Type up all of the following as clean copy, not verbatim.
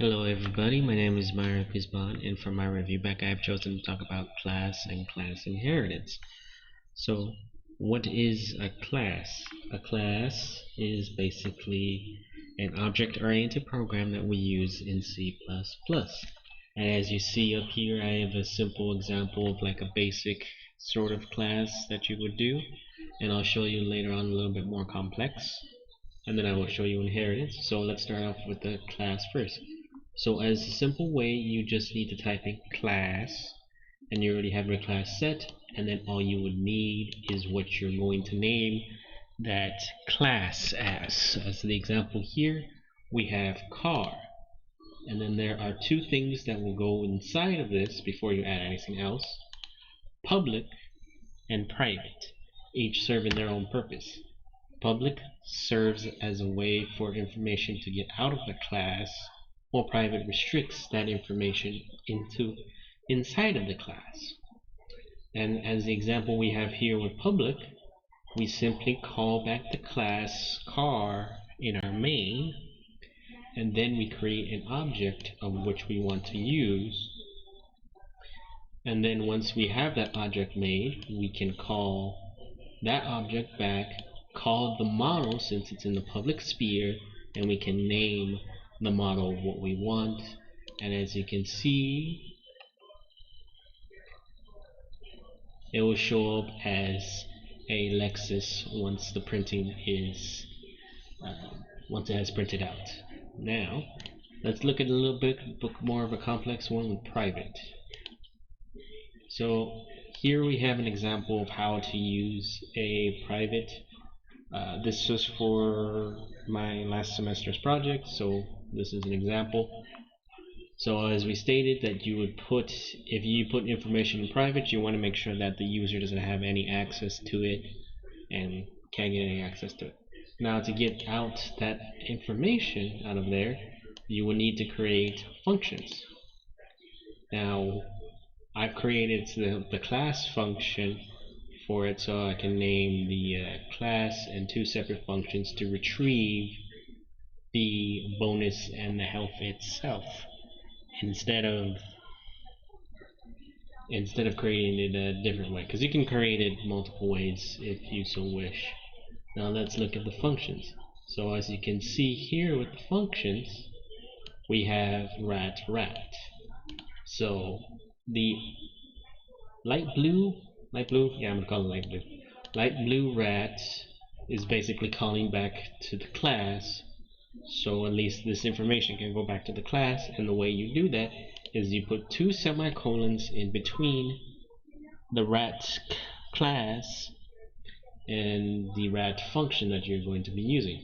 Hello everybody, my name is Myra Guzman, and for my review back I have chosen to talk about class and class inheritance. So what is a class? A class is basically an object-oriented program that we use in C++. And as you see up here, I have a simple example of like a basic sort of class that you would do, and I'll show you later on a little bit more complex, and then I will show you inheritance. So let's start off with the class first. So as a simple way, you just need to type in class, and you already have your class set, and then all you would need is what you're going to name that class as. As the example here, we have car, and then there are two things that will go inside of this before you add anything else: public and private, each serving their own purpose. Public serves as a way for information to get out of the class, while private restricts that information inside of the class. And as the example we have here with public, we simply call back the class car in our main, and then we create an object of which we want to use. And then once we have that object made, we can call that object back, call the model since it's in the public sphere, and we can name the model what we want. And as you can see, it will show up as a Lexus once the printing is once it has printed out. Now let's look at a little bit more of a complex one with private. So here we have an example of how to use a private. This was for my last semester's project, so this is an example. So as we stated, that you would put, if you put information in private, you want to make sure that the user doesn't have any access to it and can't get any access to it. Now to get out that information out of there, you will need to create functions. Now I've created the class function for it, so I can name the class and two separate functions to retrieve the bonus and the health itself, instead of creating it a different way, because you can create it multiple ways if you so wish. Now let's look at the functions. So as you can see here with the functions, we have rat. So the light blue, yeah, I'm gonna call it light blue. Light blue rat is basically calling back to the class, so at least this information can go back to the class. And the way you do that is you put two semicolons in between the rat class and the rat function that you're going to be using.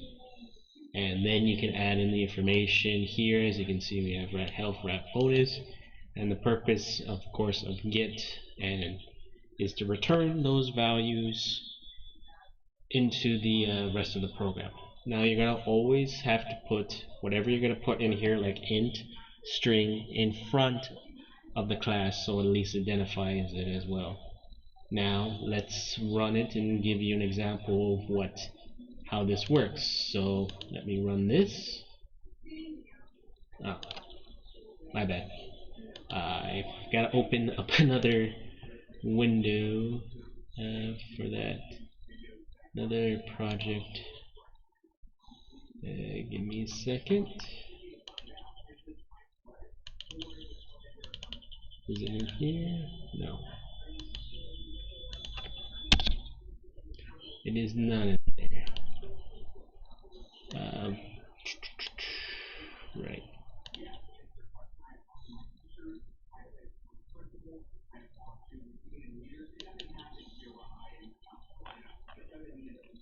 And then you can add in the information here. As you can see, we have rat health, rat bonus, and the purpose, of course, of get and is to return those values into the rest of the program. Now you're gonna always have to put whatever you're gonna put in here, like int, string, in front of the class, so at least identifies it as well. Now let's run it and give you an example of how this works. So let me run this. Oh, my bad. I've got to open up another window for that. Another project. Give me a second. Is it in here? No. It is not in there. Right.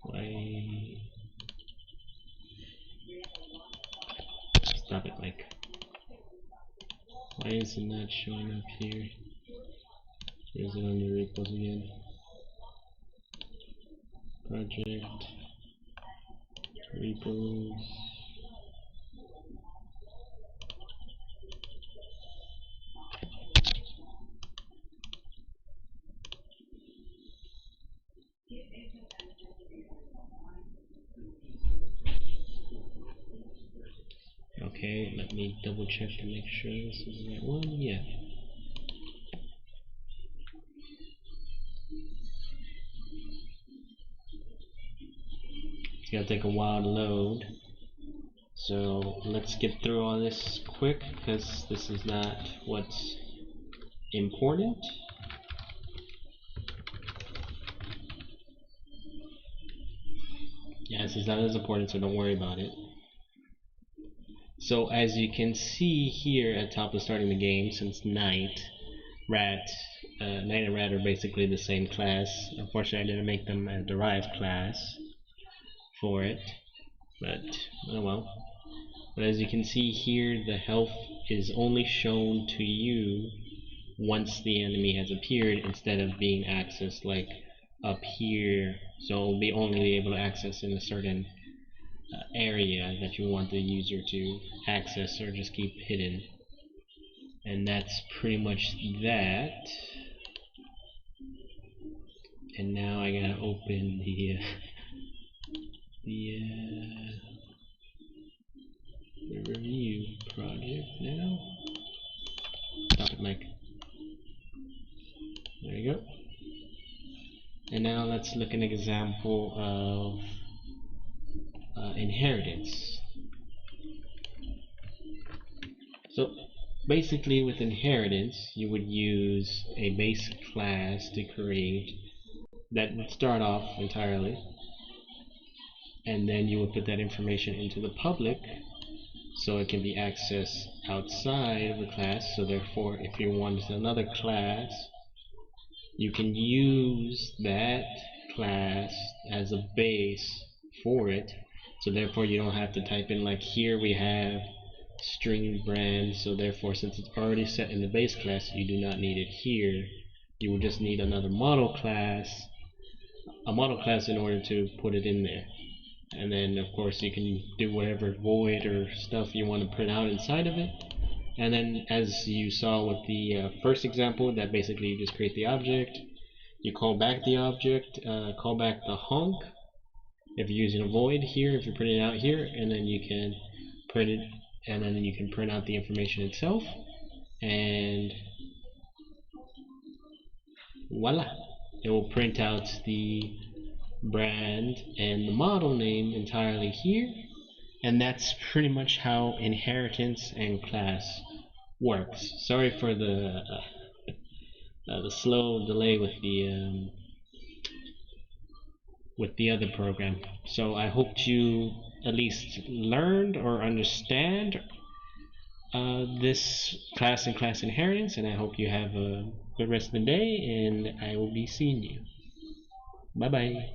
Why? Stop it, Mike. Why is it not showing up here? Where is it under repos again? Project, repos. Okay, Okay, let me double check to make sure this is the right one. Yeah. It's gonna take a while to load. So let's get through all this quick because this is not what's important. Yeah, this is not as important, so don't worry about it. So as you can see here at top of starting the game, since Knight, Rat, Knight and Rat are basically the same class. Unfortunately, I didn't make them a derived class for it, but oh well. But as you can see here, the health is only shown to you once the enemy has appeared instead of being accessed like up here. So it'll be only able to access in a certain area that you want the user to access or just keep hidden. And that's pretty much that. And now I gotta open the review project now. Stop it, Mike. There you go. And now let's look at an example of inheritance. So basically with inheritance, you would use a base class to create that would start off entirely, and then you would put that information into the public so it can be accessed outside of the class. So therefore, if you want another class, you can use that class as a base for it. So therefore you don't have to type in, like here we have string brand, so therefore since it's already set in the base class, you do not need it here. You will just need another model class, a model class in order to put it in there. And then of course you can do whatever void or stuff you want to print out inside of it. And then as you saw with the first example, that basically you just create the object, you call back the object, call back the honk if you're using a void here, if you're printing it out here, and then you can print it, and then you can print out the information itself, and voila, it will print out the brand and the model name entirely here. And that's pretty much how inheritance and class works. Sorry for the slow delay with the other program. So I hope you at least learned or understand this class and class inheritance, and I hope you have a good rest of the day, and I will be seeing you. Bye bye.